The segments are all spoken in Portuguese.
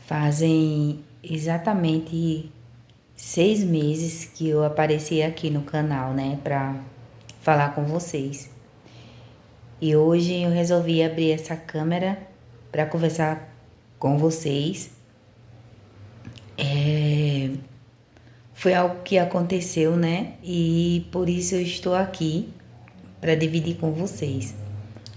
Fazem exatamente 6 meses que eu apareci aqui no canal, né, para falar com vocês. E hoje eu resolvi abrir essa câmera para conversar com vocês. Foi algo que aconteceu, né, e por isso eu estou aqui para dividir com vocês.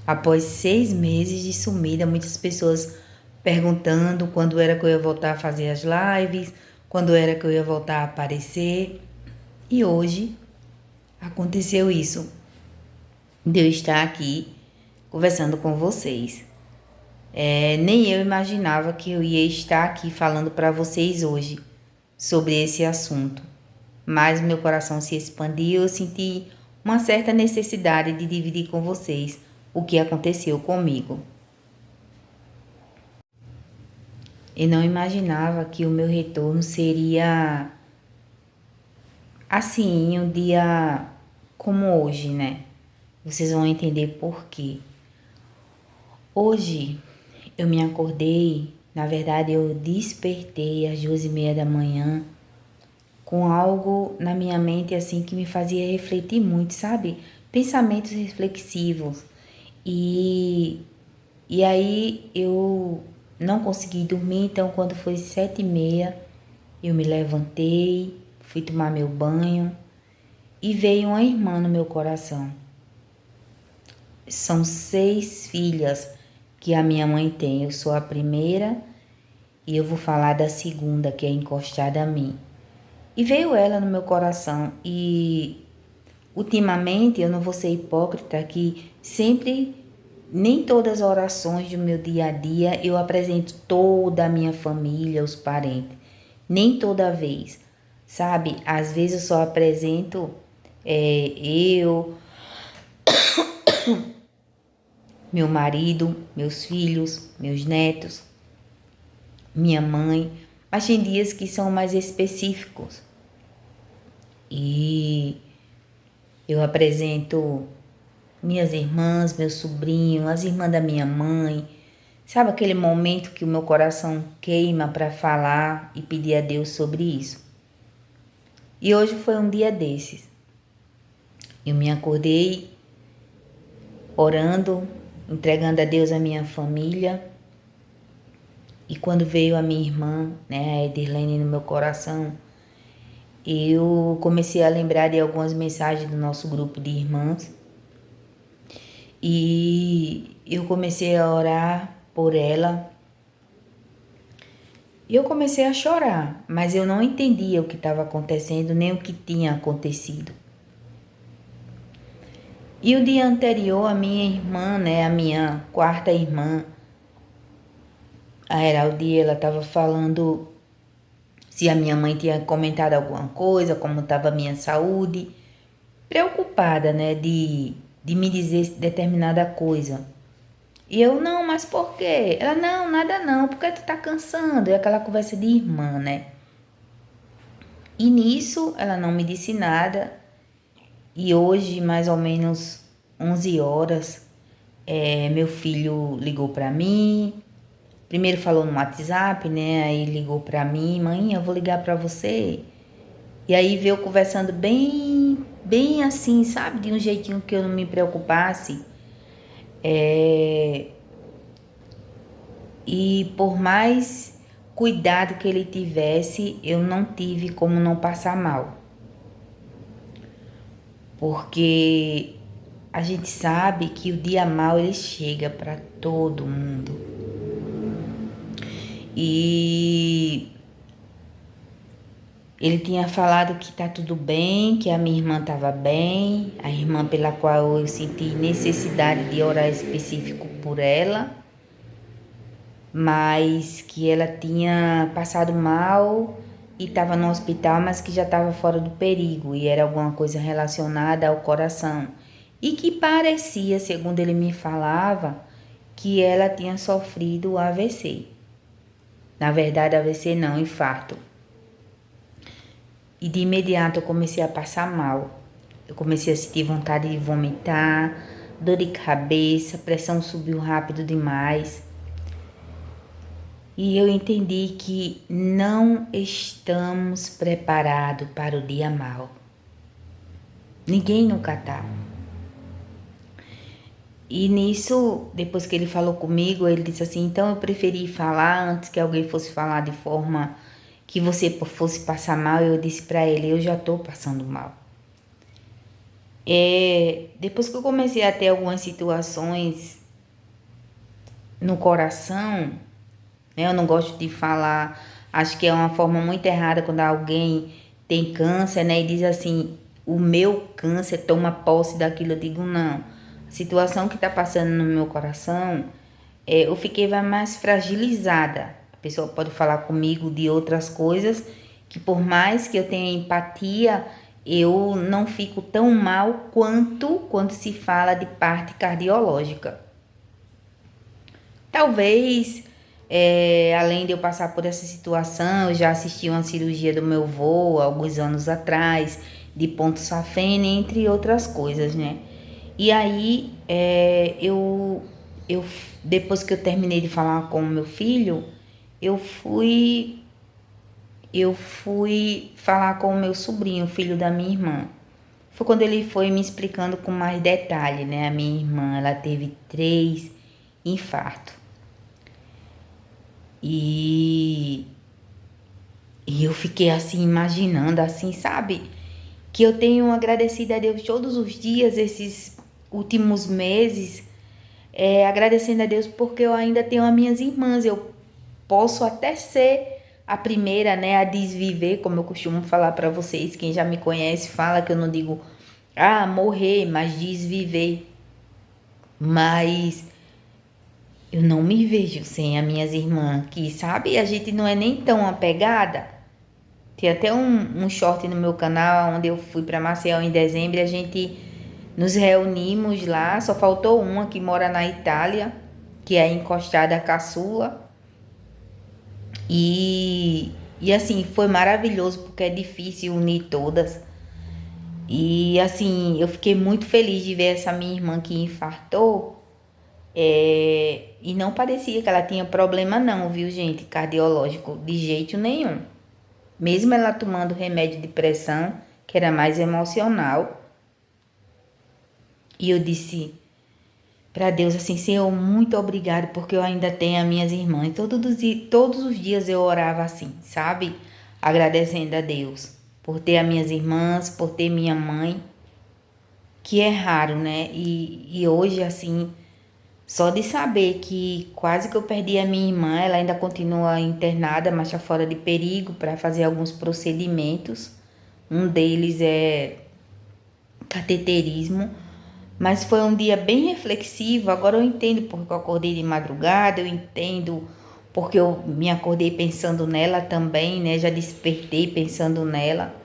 Após 6 meses de sumida, muitas pessoas perguntando quando era que eu ia voltar a fazer as lives, quando era que eu ia voltar a aparecer. E hoje aconteceu isso, de eu estar aqui conversando com vocês. Nem eu imaginava que eu ia estar aqui falando para vocês hoje sobre esse assunto. Mas meu coração se expandiu, eu senti uma certa necessidade de dividir com vocês o que aconteceu comigo. E não imaginava que o meu retorno seria assim, um dia como hoje, né? Vocês vão entender por quê. Hoje eu me acordei, na verdade eu despertei às 2:30 da manhã com algo na minha mente assim que me fazia refletir muito, sabe? Pensamentos reflexivos. E, e aí eu não consegui dormir, então quando foi 7:30 eu me levantei, fui tomar meu banho e veio uma irmã no meu coração. São 6 filhas que a minha mãe tem. Eu sou a primeira e eu vou falar da segunda, que é encostada a mim. E veio ela no meu coração e ultimamente eu não vou ser hipócrita que sempre, nem todas as orações do meu dia a dia eu apresento toda a minha família, os parentes. Nem toda vez, sabe? Às vezes eu só apresento eu, meu marido, meus filhos, meus netos, minha mãe, mas tem dias que são mais específicos. E eu apresento minhas irmãs, meu sobrinho, as irmãs da minha mãe. Sabe aquele momento que o meu coração queima para falar e pedir a Deus sobre isso? E hoje foi um dia desses. Eu me acordei orando, entregando a Deus a minha família. E quando veio a minha irmã, né, a Edirlene, no meu coração, eu comecei a lembrar de algumas mensagens do nosso grupo de irmãs. E eu comecei a orar por ela. E eu comecei a chorar, mas eu não entendia o que estava acontecendo, nem o que tinha acontecido. E o dia anterior, a minha irmã, né, a minha quarta irmã, a Heraldi, ela estava falando se a minha mãe tinha comentado alguma coisa, como estava a minha saúde, preocupada, né, de me dizer determinada coisa. E eu, não, mas por quê? Ela, não, nada não, porque tu tá cansando. É aquela conversa de irmã, né? E nisso, ela não me disse nada. E hoje, mais ou menos 11 horas, meu filho ligou pra mim. Primeiro falou no WhatsApp, né? Aí ligou pra mim, mãe, eu vou ligar pra você. E aí veio conversando bem, bem assim, sabe? De um jeitinho que eu não me preocupasse. E por mais cuidado que ele tivesse, eu não tive como não passar mal. Porque a gente sabe que o dia mal ele chega para todo mundo. E ele tinha falado que tá tudo bem, que a minha irmã estava bem, a irmã pela qual eu senti necessidade de orar específico por ela, mas que ela tinha passado mal e estava no hospital, mas que já estava fora do perigo e era alguma coisa relacionada ao coração. E que parecia, segundo ele me falava, que ela tinha sofrido AVC. Na verdade, AVC não, infarto. E de imediato eu comecei a passar mal. Eu comecei a sentir vontade de vomitar, dor de cabeça, pressão subiu rápido demais. E eu entendi que não estamos preparados para o dia mau. Ninguém nunca está. E nisso, depois que ele falou comigo, ele disse assim, então eu preferi falar antes que alguém fosse falar de forma que você fosse passar mal. Eu disse para ele, eu já estou passando mal. Depois que eu comecei a ter algumas situações no coração, né, eu não gosto de falar, acho que é uma forma muito errada quando alguém tem câncer, né, e diz assim, o meu câncer toma posse daquilo. Eu digo, não, a situação que está passando no meu coração, eu fiquei mais fragilizada. A pessoa pode falar comigo de outras coisas, que por mais que eu tenha empatia, eu não fico tão mal quanto quando se fala de parte cardiológica. Talvez, além de eu passar por essa situação, eu já assisti uma cirurgia do meu avô alguns anos atrás, de ponto safena, entre outras coisas, né? E aí, eu, depois que eu terminei de falar com o meu filho, eu fui, eu fui falar com o meu sobrinho, filho da minha irmã. Foi quando ele foi me explicando com mais detalhe, né? A minha irmã, ela teve 3 infartos. E, e eu fiquei assim, imaginando, assim, sabe? Que eu tenho agradecido a Deus todos os dias, esses últimos meses, agradecendo a Deus porque eu ainda tenho as minhas irmãs. Eu posso até ser a primeira, né, a desviver, como eu costumo falar para vocês. Quem já me conhece fala que eu não digo, morrer, mas desviver. Mas eu não me vejo sem as minhas irmãs, que sabe, a gente não é nem tão apegada. Tem até um short no meu canal onde eu fui para Maceió em dezembro e a gente nos reunimos lá. Só faltou uma que mora na Itália, que é a encostada caçula. E assim, foi maravilhoso porque é difícil unir todas. E assim, eu fiquei muito feliz de ver essa minha irmã que infartou. E não parecia que ela tinha problema não, viu, gente? Cardiológico, de jeito nenhum. Mesmo ela tomando remédio de pressão, que era mais emocional. E eu disse para Deus assim, Senhor, muito obrigado porque eu ainda tenho as minhas irmãs. Todos os dias eu orava assim, sabe? Agradecendo a Deus por ter as minhas irmãs, por ter minha mãe, que é raro, né? E hoje, assim, só de saber que quase que eu perdi a minha irmã, ela ainda continua internada, mas está fora de perigo para fazer alguns procedimentos. Um deles é cateterismo. Mas foi um dia bem reflexivo. Agora eu entendo porque eu acordei de madrugada, eu entendo porque eu me acordei pensando nela também, né? Já despertei pensando nela.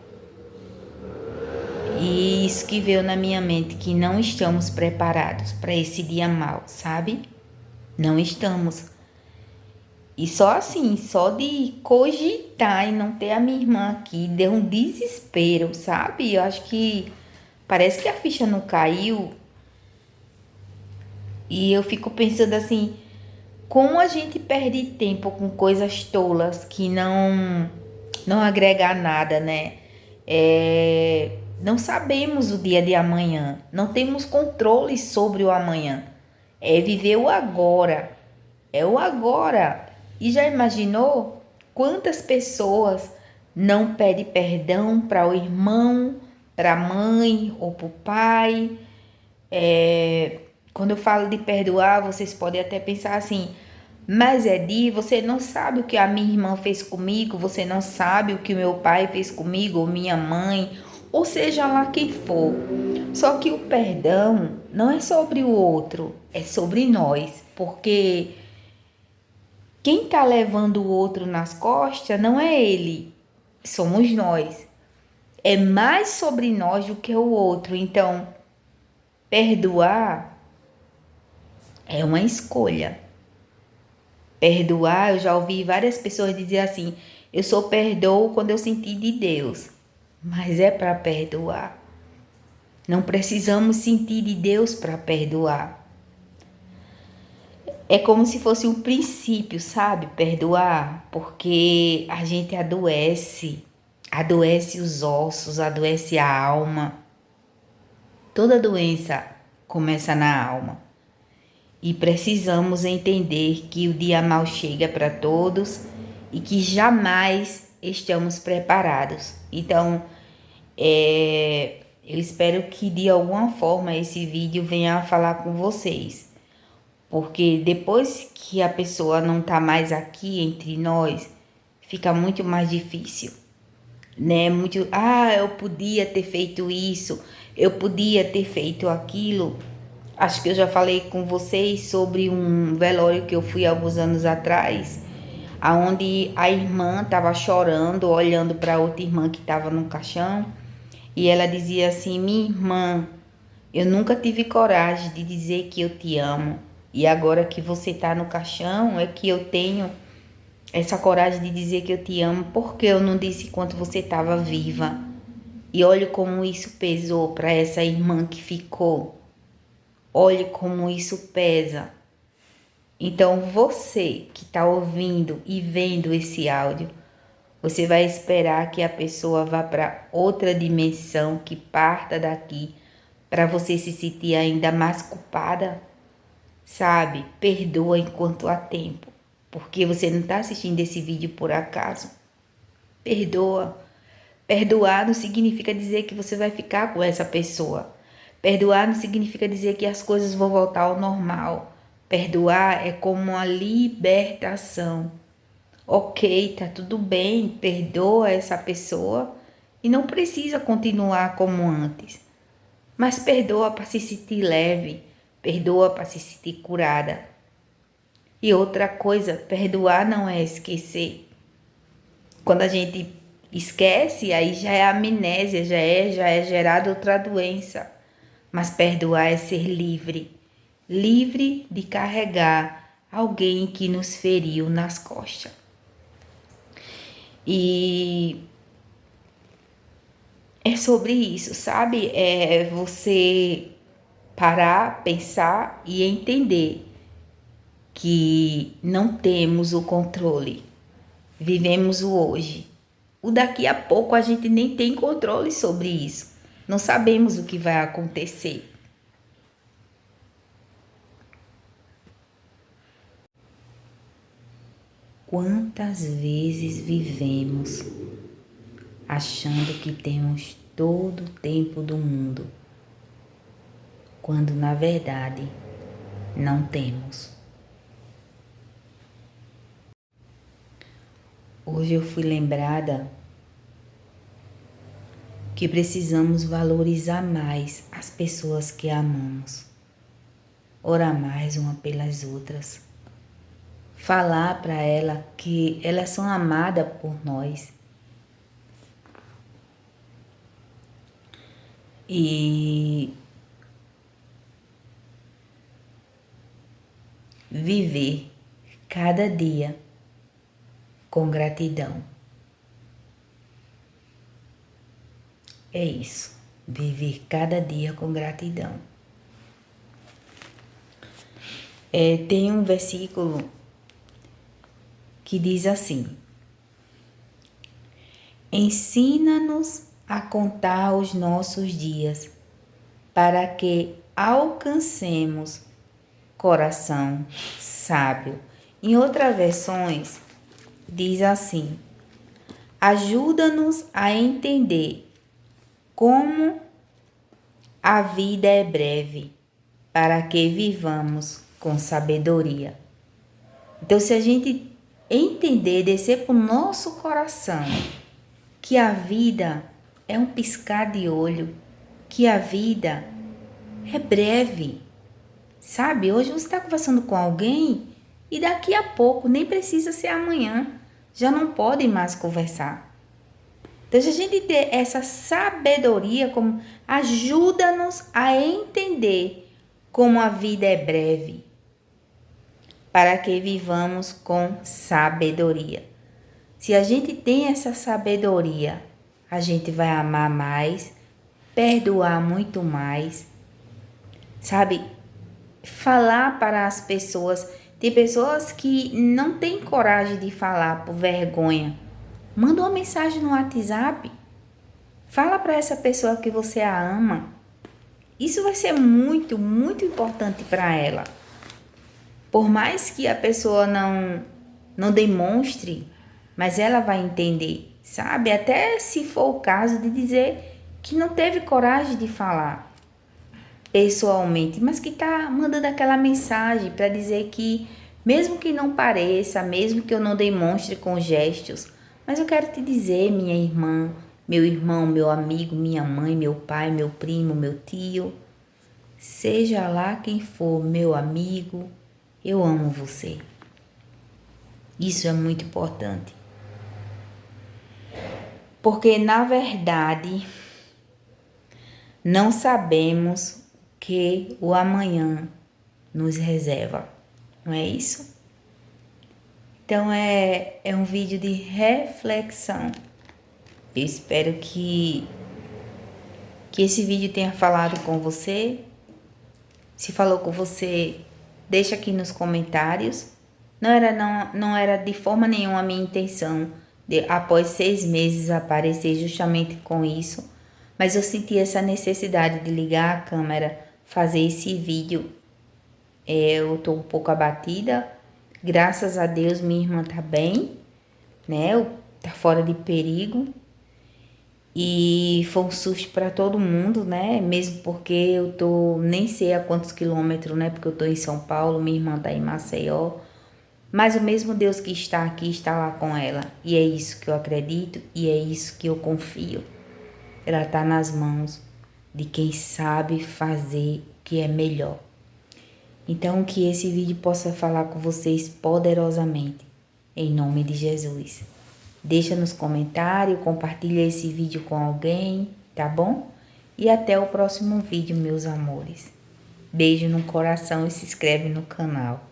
E isso que veio na minha mente, que não estamos preparados para esse dia mau, sabe? Não estamos. E só assim, só de cogitar e não ter a minha irmã aqui, deu um desespero, sabe? Eu acho que parece que a ficha não caiu. E eu fico pensando assim, como a gente perde tempo com coisas tolas que não agrega nada, né? Não sabemos o dia de amanhã, não temos controle sobre o amanhã. É viver o agora, é o agora. E já imaginou quantas pessoas não pedem perdão para o irmão, para a mãe ou para o pai? Quando eu falo de perdoar, vocês podem até pensar assim, mas Edi, você não sabe o que a minha irmã fez comigo, você não sabe o que o meu pai fez comigo, ou minha mãe, ou seja lá quem for. Só que o perdão não é sobre o outro, é sobre nós, porque quem está levando o outro nas costas não é ele, somos nós. É mais sobre nós do que o outro. Então, perdoar é uma escolha. Perdoar, eu já ouvi várias pessoas dizer assim, eu só perdoo quando eu sentir de Deus. Mas é para perdoar. Não precisamos sentir de Deus para perdoar. É como se fosse um princípio, sabe? Perdoar, porque a gente adoece os ossos, adoece a alma. Toda doença começa na alma. E precisamos entender que o dia mal chega para todos e que jamais estamos preparados. Então, eu espero que de alguma forma esse vídeo venha a falar com vocês. Porque depois que a pessoa não está mais aqui entre nós, fica muito mais difícil, né? Eu podia ter feito isso, eu podia ter feito aquilo. Acho que eu já falei com vocês sobre um velório que eu fui alguns anos atrás, aonde a irmã estava chorando, olhando para outra irmã que estava no caixão, e ela dizia assim: minha irmã, eu nunca tive coragem de dizer que eu te amo, e agora que você está no caixão é que eu tenho essa coragem de dizer que eu te amo, porque eu não disse enquanto você estava viva. E olhe como isso pesou para essa irmã que ficou. Olhe como isso pesa. Então você que está ouvindo e vendo esse áudio, você vai esperar que a pessoa vá para outra dimensão, que parta daqui, para você se sentir ainda mais culpada? Sabe? Perdoa enquanto há tempo, porque você não está assistindo esse vídeo por acaso. Perdoa. Perdoar não significa dizer que você vai ficar com essa pessoa. Perdoar não significa dizer que as coisas vão voltar ao normal. Perdoar é como uma libertação. Ok, tá tudo bem, perdoa essa pessoa e não precisa continuar como antes. Mas perdoa para se sentir leve, perdoa para se sentir curada. E outra coisa, perdoar não é esquecer. Quando a gente esquece, aí já é amnésia, já é gerada outra doença. Mas perdoar é ser livre, livre de carregar alguém que nos feriu nas costas. E é sobre isso, sabe? É você parar, pensar e entender que não temos o controle. Vivemos o hoje. O daqui a pouco a gente nem tem controle sobre isso. Não sabemos o que vai acontecer. Quantas vezes vivemos achando que temos todo o tempo do mundo, quando na verdade não temos. Hoje eu fui lembrada que precisamos valorizar mais as pessoas que amamos, orar mais uma pelas outras, falar para ela que elas são amadas por nós. E viver cada dia com gratidão. É isso, viver cada dia com gratidão. Tem um versículo que diz assim: ensina-nos a contar os nossos dias, para que alcancemos coração sábio. Em outras versões, diz assim: ajuda-nos a entender como a vida é breve, para que vivamos com sabedoria. Então, se a gente entender, descer para o nosso coração, que a vida é um piscar de olho, que a vida é breve, sabe? Hoje você está conversando com alguém e daqui a pouco, nem precisa ser amanhã, já não podem mais conversar. Então, se a gente ter essa sabedoria, como ajuda-nos a entender como a vida é breve, para que vivamos com sabedoria. Se a gente tem essa sabedoria, a gente vai amar mais, perdoar muito mais, sabe? Falar para as pessoas. Tem pessoas que não têm coragem de falar por vergonha. Manda uma mensagem no WhatsApp. Fala para essa pessoa que você a ama. Isso vai ser muito, muito importante para ela. Por mais que a pessoa não demonstre, mas ela vai entender, sabe? Até se for o caso de dizer que não teve coragem de falar pessoalmente, mas que tá mandando aquela mensagem para dizer que mesmo que não pareça, mesmo que eu não demonstre com gestos, mas eu quero te dizer, minha irmã, meu irmão, meu amigo, minha mãe, meu pai, meu primo, meu tio, seja lá quem for, meu amigo, eu amo você. Isso é muito importante. Porque na verdade não sabemos o que o amanhã nos reserva, não é isso? Então é um vídeo de reflexão. Eu espero que esse vídeo tenha falado com você. Se falou com você, deixa aqui nos comentários. Não era de forma nenhuma a minha intenção de, após 6 meses, aparecer justamente com isso. Mas eu senti essa necessidade de ligar a câmera, fazer esse vídeo. Eu tô um pouco abatida. Graças a Deus minha irmã tá bem, né? Tá fora de perigo. E foi um susto para todo mundo, né? Mesmo porque eu tô nem sei a quantos quilômetros, né? Porque eu tô em São Paulo, minha irmã tá em Maceió. Mas o mesmo Deus que está aqui está lá com ela. E é isso que eu acredito e é isso que eu confio. Ela tá nas mãos de quem sabe fazer o que é melhor. Então que esse vídeo possa falar com vocês poderosamente. Em nome de Jesus. Deixa nos comentários, compartilha esse vídeo com alguém, tá bom? E até o próximo vídeo, meus amores. Beijo no coração e se inscreve no canal.